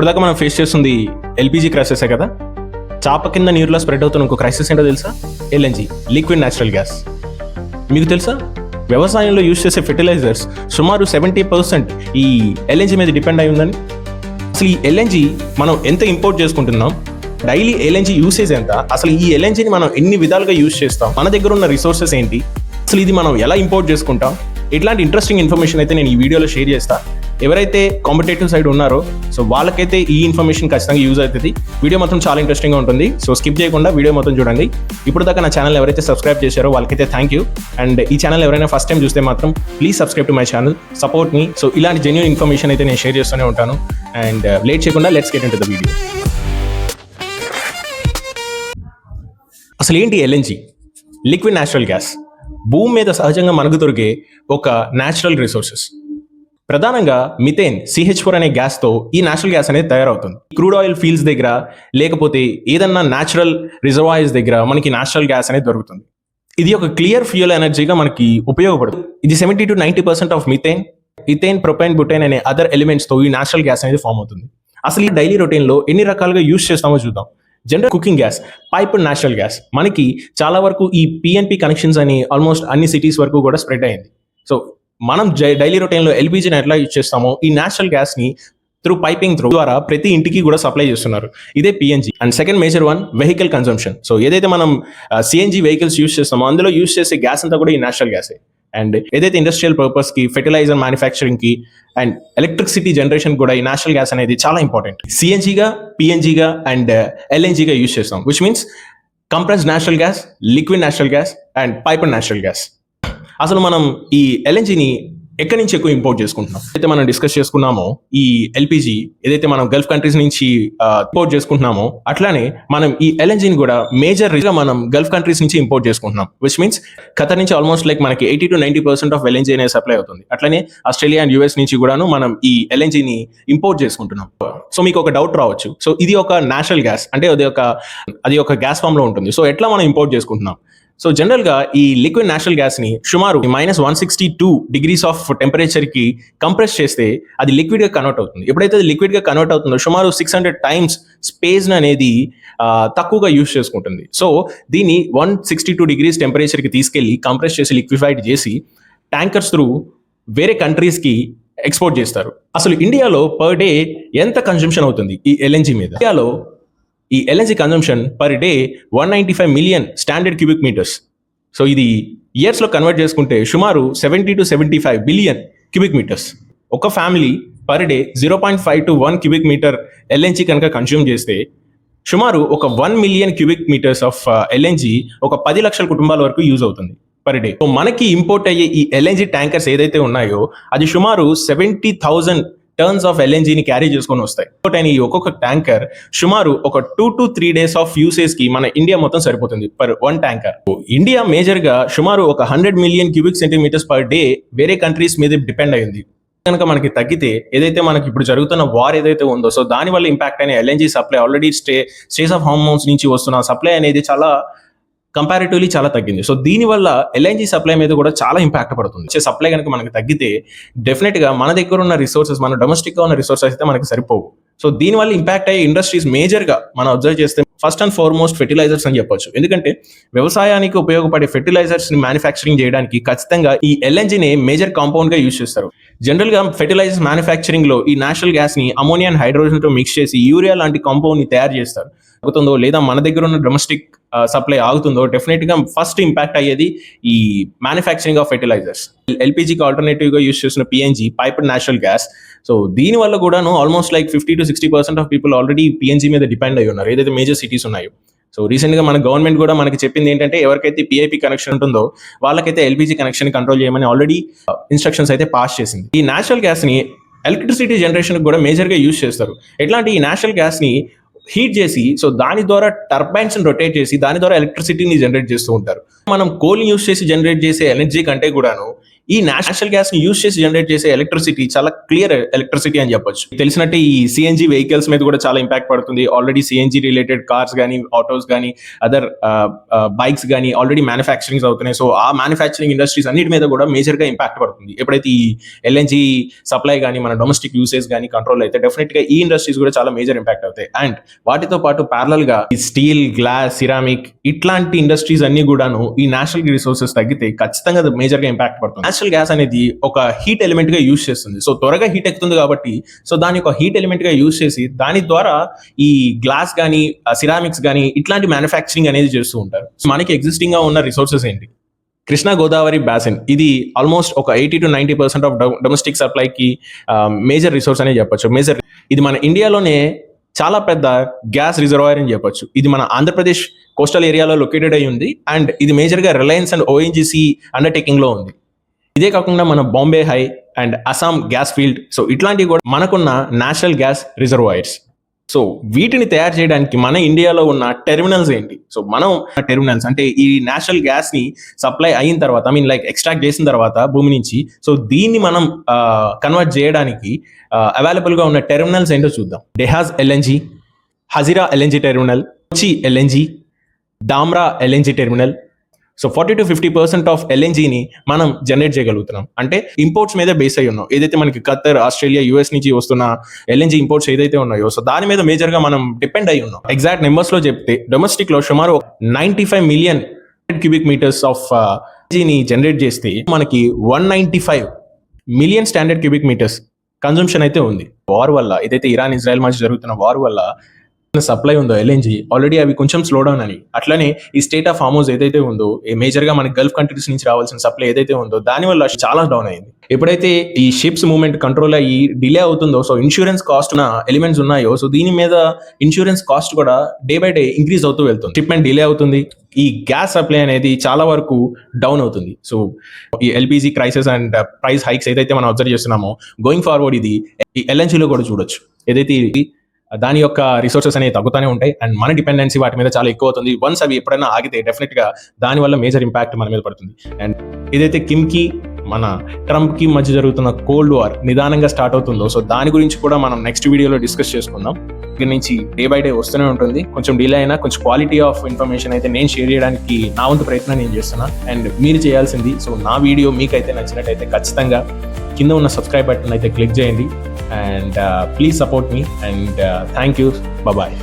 ఇప్పటిదాకా మనం ఫేస్ చేస్తుంది ఎల్పిజి క్రైసిసే కదా. చాప కింద నీరులో స్ప్రెడ్ అవుతున్న ఇంకో క్రైసిస్ ఏంటో తెలుసా? LNG, liquid natural gas. మీకు తెలుసా వ్యవసాయంలో యూజ్ చేసే ఫెర్టిలైజర్స్ సుమారు 70% ఈ ఎల్ఎన్జి మీద డిపెండ్ అయి ఉందని. అసలు ఈ ఎల్ఎన్జి మనం ఎంత ఇంపోర్ట్ చేసుకుంటున్నాం, డైలీ ఎల్ఎన్జి యూసేజ్ ఎంత, అసలు ఈ ఎల్ఎన్జిని మనం ఎన్ని విధాలుగా యూజ్ చేస్తాం, మన దగ్గర ఉన్న రిసోర్సెస్ ఏంటి, అసలు ఇది మనం ఎలా ఇంపోర్ట్ చేసుకుంటాం, ఇట్లాంటి ఇంట్రెస్టింగ్ ఇన్ఫర్మేషన్ అయితే నేను ఈ వీడియోలో షేర్ చేస్తా. ఎవరైతే కాంపిటేటివ్ సైడ్ ఉన్నారో సో వాళ్ళకైతే ఈ ఇన్ఫర్మేషన్ ఖచ్చితంగా యూజ్ అవుతుంది. వీడియో మొత్తం చాలా ఇంట్రెస్టింగ్గా ఉంటుంది. సో స్కిప్ చేయకుండా వీడియో మొత్తం చూడండి. ఇప్పుడు దాకా నా ఛానల్ ఎవరైతే సబ్స్క్రైబ్ చేశారో వాళ్ళకైతే థ్యాంక్ యూ. అండ్ ఈ ఛానల్ ఎవరైనా ఫస్ట్ టైం చూస్తే మాత్రం please subscribe to my channel, support me. So ఇలాంటి జెన్యూన్ ఇన్ఫర్మేషన్ అయితే నేను షేర్ చేస్తూనే ఉంటాను. అండ్ లేట్ చేయకుండా let's get into the video. అసలు ఏంటి ఎల్ఎన్జి, లిక్విడ్ న్యాచురల్ గ్యాస్? భూమి మీద సహజంగా మనకు దొరికే ఒక న్యాచురల్ రిసోర్సెస్. ప్రధానంగా మిథేన్, CH4 అనే గ్యాస్తో ఈ న్యాచురల్ గ్యాస్ అనేది తయారవుతుంది. క్రూడ్ ఆయిల్ ఫీల్డ్స్ దగ్గర లేకపోతే ఏదన్నా న్యాచురల్ రిజర్వాయర్స్ దగ్గర మనకి న్యాచురల్ గ్యాస్ అనేది దొరుకుతుంది. ఇది ఒక క్లియర్ ఫ్యూయల్ ఎనర్జీగా మనకి ఉపయోగపడుతుంది. ఇది 70 to 90% ఆఫ్ మిథేన్, ఇథేన్, ప్రొపైన్, బుటైన్ అనే అదర్ ఎలిమెంట్స్తో ఈ న్యాచురల్ గ్యాస్ అనేది ఫామ్ అవుతుంది. అసలు ఈ డైలీ రొటీన్లో ఎన్ని రకాలుగా యూజ్ చేస్తామో చూద్దాం. General cooking gas, piped natural gas. మనకి చాలా వరకు ఈ PNP కనెక్షన్స్ అని ఆల్మోస్ట్ అన్ని సిటీస్ వరకు కూడా స్ప్రెడ్ అయింది. సో మనం డైలీ రొటీన్లో ఎల్పిజిని ఎట్లా యూజ్ చేస్తామో ఈ న్యాచురల్ గ్యాస్ని త్రూ పైపింగ్ ద్వారా ప్రతి ఇంటికి కూడా సప్లై చేస్తున్నారు. ఇదే PNG. And second major one vehicle consumption. So ఏదైతే మనం CNG వెహికల్స్ యూజ్ చేస్తామో అందులో యూజ్ చేసే గ్యాస్ అంతా కూడా ఈ న్యాచురల్ గ్యాసే. అండ్ ఏదైతే ఇండస్ట్రియల్ పర్పస్కి, ఫెర్టిలైజర్ మ్యానుఫ్యాక్చరింగ్కి అండ్ ఎలక్ట్రిసిటీ జనరేషన్ కూడా ఈ న్యాచురల్ గ్యాస్ అనేది చాలా ఇంపార్టెంట్. CNGగా, PNGగా అండ్ LNGగా యూజ్ చేస్తాం, which means compressed natural gas, liquid natural gas and piped natural gas. అసలు మనం ఈ ఎల్ఎన్జిని ఎక్కడి నుంచి ఎక్కువ ఇంపోర్ట్ చేసుకుంటున్నాం? అయితే మనం డిస్కస్ చేసుకున్నామో ఈ ఎల్పిజి ఏదైతే మనం గల్ఫ్ కంట్రీస్ నుంచి ఇంపోర్ట్ చేసుకుంటున్నామో అట్లానే మనం ఈ ఎల్ఎన్జిని కూడా మేజర్ గా మనం గల్ఫ్ కంట్రీస్ నుంచి ఇంపోర్ట్ చేసుకుంటున్నాం, విచ్ మీన్స్ ఖతర్ నుంచి ఆల్మోస్ట్ లైక్ మనకి 80 to 90% ఆఫ్ ఎల్ఎన్జి అనేది సప్లై అవుతుంది. అట్లానే ఆస్ట్రేలియా అండ్ US నుంచి కూడాను మనం ఈ ఎల్ఎన్జిని ఇంపోర్ట్ చేసుకుంటున్నాం. సో మీకు ఒక డౌట్ రావచ్చు, సో ఇది ఒక నేచురల్ గ్యాస్ అంటే అది ఒక గ్యాస్ ఫామ్ లో ఉంటుంది, సో ఎట్లా మనం ఇంపోర్ట్ చేసుకుంటున్నాం? సో జనరల్గా ఈ లిక్విడ్ న్యాచురల్ గ్యాస్ని సుమారు -162 degrees ఆఫ్ టెంపరేచర్కి కంప్రెస్ చేస్తే అది లిక్విడ్గా కన్వర్ట్ అవుతుంది. ఎప్పుడైతే అది లిక్విడ్గా కన్వర్ట్ అవుతుందో సుమారు 600 times స్పేస్ అనేది తక్కువగా యూజ్ చేసుకుంటుంది. సో దీన్ని 162 degrees టెంపరేచర్కి తీసుకెళ్ళి కంప్రెస్ చేసి లిక్విఫైడ్ చేసి ట్యాంకర్స్ త్రూ వేరే కంట్రీస్కి ఎక్స్పోర్ట్ చేస్తారు. అసలు ఇండియాలో పర్ డే ఎంత కన్జంప్షన్ అవుతుంది ఈ ఎల్ఎన్జి మీద? ఇండియాలో ఈ LNG consumption per day 195 million standard cubic metres. So ఇది ఇయర్స్లో కన్వర్ట్ చేసుకుంటే సుమారు 70 to 75 billion క్యూబిక్ మీటర్స్. ఒక family per day 0.5 to 1 cubic meter LNG కనుక కన్స్యూమ్ చేస్తే సుమారు ఒక 1 million cubic meters of LNG ఒక 10 లక్షల కుటుంబాల వరకు యూజ్ అవుతుంది పర్ డే. సో మనకి ఇంపోర్ట్ అయ్యే ఈ ఎల్ఎన్జి ట్యాంకర్స్ ఏదైతే ఉన్నాయో అది సుమారు 70,000 టర్న్స్ ఆఫ్ ఎల్ఎన్జిని క్యారీ చేసుకొని వస్తాయి. ఈ ఒక్కొక్క ట్యాంకర్ సుమారు ఒక 2 to 3 days ఆఫ్ యూసేజ్ కి మన ఇండియా మొత్తం సరిపోతుంది పర్ 1 ట్యాంకర్. ఇండియా మేజర్ గా సుమారు ఒక 100 million cubic centimeters per day వేరే కంట్రీస్ మీద డిపెండ్ అయింది. కనుక మనకి తగ్గితే ఏదైతే మనకి ఇప్పుడు జరుగుతున్న వార్ ఏదైతే ఉందో సో దాని వల్ల ఇంపాక్ట్ అయిన LNG supply already states of hormones నుంచి వస్తున్న సప్లై అనేది చాలా కంపారిటివ్లీ చాలా తగ్గింది. సో దీనివల్ల ఎల్ఎన్జి సప్లై మీద కూడా చాలా ఇంపాక్ట్ పడుతుంది. సప్లై కనుక మనకి తగ్గితే డెఫినెట్గా మన దగ్గర ఉన్న రిసోర్సెస్, మన డొమెస్టిక్గా ఉన్న రిసోర్సెస్ అయితే మనకి సరిపోవు. సో దీనివల్ల ఇంపాక్ట్ అయ్యే ఇండస్ట్రీస్ మేజర్గా మనం అబ్జర్వ్ చేస్తే ఫస్ట్ అండ్ ఫార్మోస్ట్ ఫెర్టిలైజర్స్ అని చెప్పొచ్చు. ఎందుకంటే వ్యవసాయానికి ఉపయోగపడే ఫెర్టిలైజర్స్ ని మ్యానుఫ్యాక్చరింగ్ చేయడానికి ఖచ్చితంగా ఈ ఎల్ఎన్జిని మేజర్ కాంపౌండ్ గా యూజ్ చేస్తారు. జనరల్ గా ఫెర్టిలైజర్స్ మ్యానుఫ్యాక్చరింగ్ లో ఈ నేచురల్ గ్యాస్ ని అమోనియా అండ్ హైడ్రోజన్ తో మిక్స్ చేసి యూరియా లాంటి కాంపౌండ్ ని తయారు చేస్తారు. ఆగుతుందో లేదా మన దగ్గర ఉన్న డొమెస్టిక్ సప్లై ఆగుతుందో డెఫినెట్ గా ఫస్ట్ ఇంపాక్ట్ అయ్యేది ఈ మ్యానుఫ్యాక్చరింగ్ ఆఫ్ ఫెర్టిలైజర్స్. ఎల్పిజికి ఆల్టర్నేటివ్ గా యూజ్ చేసిన PNG, piped natural gas. So దీని వల్ల కూడాను almost like 50 to 60% of people already PNG మీద డిపెండ్ అయి ఉన్నారు ఏదైతే మేజర్ సిటీస్ ఉన్నాయో. సో రీసెంట్ గా మన గవర్నమెంట్ కూడా మనకి చెప్పింది ఏంటంటే ఎవరికైతే PIP కనెక్షన్ ఉంటుందో వాళ్ళకైతే LPG కనెక్షన్ కంట్రోల్ చేయమని ఆల్రెడీ ఇన్స్ట్రక్షన్స్ అయితే పాస్ చేసింది. ఈ నేచురల్ గ్యాస్ ని ఎలక్ట్రిసిటీ జనరేషన్ కూడా మేజర్ గా యూజ్ చేస్తారు. ఎట్లాంటి ఈ నేచురల్ గ్యాస్ ని హీట్ చేసి సో దాని ద్వారా టర్బైన్స్ రొటేట్ చేసి దాని ద్వారా ఎలక్ట్రిసిటీని జనరేట్ చేస్తూ ఉంటారు. మనం కోల్ యూజ్ చేసి జనరేట్ చేసే ఎనర్జీ కంటే కూడాను ఈ నేచురల్ గ్యాస్ ని యూజ్ చేసి జనరేట్ చేసే ఎలక్ట్రిసిటీ చాలా క్లియర్ ఎలక్ట్రిసిటీ అని చెప్పొచ్చు. తెలిసినట్టే ఈ సిఎన్జి వెహికల్స్ మీద కూడా చాలా ఇంపాక్ట్ పడుతుంది. ఆల్రెడీ సిఎన్జి రిలేటెడ్ కార్స్ కానీ, ఆటోస్ కానీ, అదర్ బైక్స్ కానీ ఆల్రెడీ మ్యానుఫ్యాక్చరింగ్ అవుతున్నాయి. సో ఆ మ్యానుఫ్యాక్చరింగ్ ఇండస్ట్రీస్ అన్నిటి మీద కూడా మేజర్ గా ఇంపాక్ట్ పడుతుంది. ఎప్పుడైతే ఈ ఎల్ఎన్జి సప్లై కానీ, మన డొమెస్టిక్ యూసేజ్ కానీ కంట్రోల్ అయితే డెఫినెట్ గా ఈ ఇండస్ట్రీస్ కూడా చాలా మేజర్ ఇంపాక్ట్ అవుతాయి. అండ్ వాటితో పాటు ప్యారలల్ గా ఈ స్టీల్, గ్లాస్, సిరామిక్ ఇట్లాంటి ఇండస్ట్రీస్ అన్ని కూడాను ఈ నేచురల్ రిసోర్సెస్ తగ్గితే ఖచ్చితంగా అది మేజర్ గా ఇంపాక్ట్ పడుతుంది. నేచురల్ గ్యాస్ అనేది ఒక హీట్ ఎలిమెంట్ గా యూజ్ చేస్తుంది. సో త్వరగా హీట్ ఎక్కుతుంది కాబట్టి సో దాని ఒక హీట్ ఎలిమెంట్ గా యూజ్ చేసి దాని ద్వారా ఈ గ్లాస్ కానీ, సిరామిక్స్ కానీ ఇట్లాంటి మ్యానుఫ్యాక్చరింగ్ అనేది చేస్తూ ఉంటారు. సో మనకి ఎగ్జిస్టింగ్ గా ఉన్న రిసోర్సెస్ ఏంటి? కృష్ణా గోదావరి బాసిన్ ఇది ఆల్మోస్ట్ ఒక 80 to 90% ఆఫ్ డొమెస్టిక్ సప్లైకి మేజర్ రిసోర్స్ అనేది చెప్పొచ్చు. మేజర్ ఇది మన ఇండియాలోనే చాలా పెద్ద గ్యాస్ రిజర్వాయర్ అని చెప్పొచ్చు. ఇది మన ఆంధ్రప్రదేశ్ కోస్టల్ ఏరియాలో లొకేటెడ్ అయి ఉంది. అండ్ ఇది మేజర్గా రిలయన్స్ అండ్ ఓఎన్జీసీ అండర్టేకింగ్ లో ఉంది. ఇదే కాకుండా మన Bombay high and Assam gas field, so ఇట్లాంటివి కూడా మనకున్న నేషనల్ గ్యాస్ రిజర్వాయర్స్. సో వీటిని తయారు చేయడానికి మన ఇండియాలో ఉన్న టెర్మినల్స్ ఏంటి? సో మనం టెర్మినల్స్ అంటే ఈ నేచురల్ గ్యాస్ ని సప్లై అయిన తర్వాత, ఐ మీన్ లైక్ ఎక్స్ట్రాక్ట్ చేసిన తర్వాత భూమి నుంచి, సో దీన్ని మనం కన్వర్ట్ చేయడానికి అవైలబుల్ గా ఉన్న టెర్మినల్స్ ఏంటో చూద్దాం. Dahej LNG, Hazira LNG terminal, Kochi LNG, Dhamra LNG terminal. So 40 to 50% of ఎల్ఎన్జీని మనం జనరేట్ చేయగలుగుతున్నాం. అంటే ఇంపోర్ట్స్ మీద బేస్ అయి ఉన్నాం. ఏదైతే మనకి ఖత్తర్, ఆస్ట్రేలియా, యూఎస్ నుంచి వస్తున్న ఎల్ఎన్జీ ఇంపోర్ట్స్ ఏదైతే ఉన్నాయో సో దాని మీద మేజర్ గా మనం డిపెండ్ అయి ఉన్నాం. ఎగ్జాక్ట్ నెంబర్స్ లో చెప్తే డొమెస్టిక్ లో సుమారు 95 మిలియన్ క్యూబిక్ మీటర్స్ ఆఫ్ ఎల్ఎన్జీని జనరేట్ చేస్తే మనకి 195 million standard cubic metres consumption అయితే ఉంది. వార్ వల్ల, ఏదైతే ఇరాన్ ఇజ్రాయెల్ మధ్య జరుగుతున్న వార్ వల్ల సప్లై ఉందో ఎల్ఎన్జీ ఆల్రెడీ అవి కొంచెం స్లో డౌన్ అని. అట్లనే ఈ స్టేట్ ఆఫ్ హార్మోజ్ ఏదైతే ఉందో మేజర్ గా మనకి గల్ఫ్ కంట్రీస్ నుంచి రావాల్సిన సప్లై ఏదైతే ఉందో దాని వల్ల చాలా డౌన్ అయింది. ఎప్పుడైతే ఈ షిప్స్ మూవ్మెంట్ కంట్రోల్ అయ్యి డిలే అవుతుందో సో ఇన్సూరెన్స్ కాస్ట్ ఉన్న ఎలిమెంట్స్ ఉన్నాయో సో దీని మీద ఇన్సూరెన్స్ కాస్ట్ కూడా డే బై డే ఇంక్రీజ్ అవుతూ వెళ్తుంది. షిప్మెంట్ డిలే అవుతుంది. ఈ గ్యాస్ సప్లై అనేది చాలా వరకు డౌన్ అవుతుంది. సో ఈ LPG crisis and price hikes ఏదైతే మనం అబ్జర్వ్ చేస్తున్నామో గోయింగ్ ఫార్వర్డ్ ఇది ఈ ఎల్ఎన్జీలో కూడా చూడొచ్చు. ఏదైతే దాని యొక్క రిసోర్సెస్ అనేవి తగ్గుతూనే ఉంటాయి అండ్ మన డిపెండెన్సీ వాటి మీద చాలా ఎక్కువ అవుతుంది. వన్స్ అవి ఎప్పుడైనా ఆగితే డెఫినెట్ గా దానివల్ల మేజర్ ఇంపాక్ట్ మన మీద పడుతుంది. అండ్ ఏదైతే కిమ్కి మన ట్రంప్ కి మధ్య జరుగుతున్న కోల్డ్ వార్ నిదానంగా స్టార్ట్ అవుతుందో సో దాని గురించి కూడా మనం నెక్స్ట్ వీడియోలో డిస్కస్ చేసుకుందాం. ఇక్కడ నుంచి డే బై డే వస్తూనే ఉంటుంది. కొంచెం డిలే అయినా కొంచెం క్వాలిటీ ఆఫ్ ఇన్ఫర్మేషన్ అయితే నేను షేర్ చేయడానికి నా వంతు ప్రయత్నం నేను చేస్తున్నా. అండ్ మీరు చేయాల్సింది సో నా వీడియో మీకైతే నచ్చినట్టయితే ఖచ్చితంగా కింద ఉన్న సబ్స్క్రైబ్ బటన్ అయితే క్లిక్ చేయండి. And please support me and thank you. Bye bye.